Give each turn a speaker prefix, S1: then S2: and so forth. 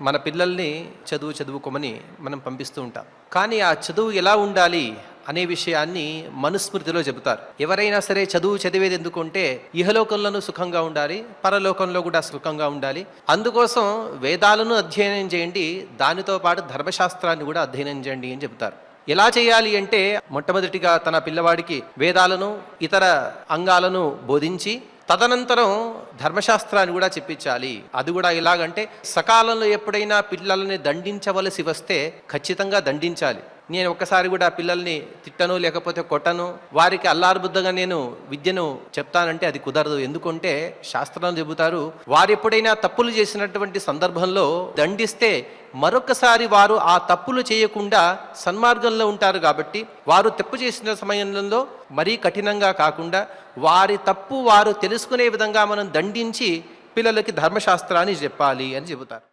S1: మన పిల్లల్ని చదువుకోమని మనం పంపిస్తూ ఉంటాం. కానీ ఆ చదువు ఎలా ఉండాలి అనే విషయాన్ని మనుస్మృతిలో చెబుతారు. ఎవరైనా సరే చదువు చదివేది ఎందుకంటే ఇహలోకంలోనూ సుఖంగా ఉండాలి, పరలోకంలో కూడా సుఖంగా ఉండాలి. అందుకోసం వేదాలను అధ్యయనం చేయండి, దానితో పాటు ధర్మశాస్త్రాన్ని కూడా అధ్యయనం చేయండి అని చెబుతారు. ఎలా చేయాలి అంటే మొట్టమొదటిగా తన పిల్లవాడికి వేదాలను ఇతర అంగాలను బోధించి తదనంతరం ధర్మశాస్త్రాన్ని కూడా చెప్పించాలి. అది కూడా ఎలాగంటే సకాలంలో ఎప్పుడైనా పిల్లల్ని దండించవలసి వస్తే ఖచ్చితంగా దండించాలి. నేను ఒక్కసారి కూడా పిల్లల్ని తిట్టను, లేకపోతే కొట్టను, వారికి అల్లారుబుద్దగా నేను విద్యను చెప్తానంటే అది కుదరదు. ఎందుకంటే శాస్త్రం చెబుతారు, వారు ఎప్పుడైనా తప్పులు చేసినటువంటి సందర్భంలో దండిస్తే మరొకసారి వారు ఆ తప్పులు చేయకుండా సన్మార్గంలో ఉంటారు. కాబట్టి వారు తప్పు చేసిన సమయంలో మరీ కఠినంగా కాకుండా వారి తప్పు వారు తెలుసుకునే విధంగా మనం దండించి పిల్లలకి ధర్మశాస్త్రాన్ని చెప్పాలి అని చెబుతారు.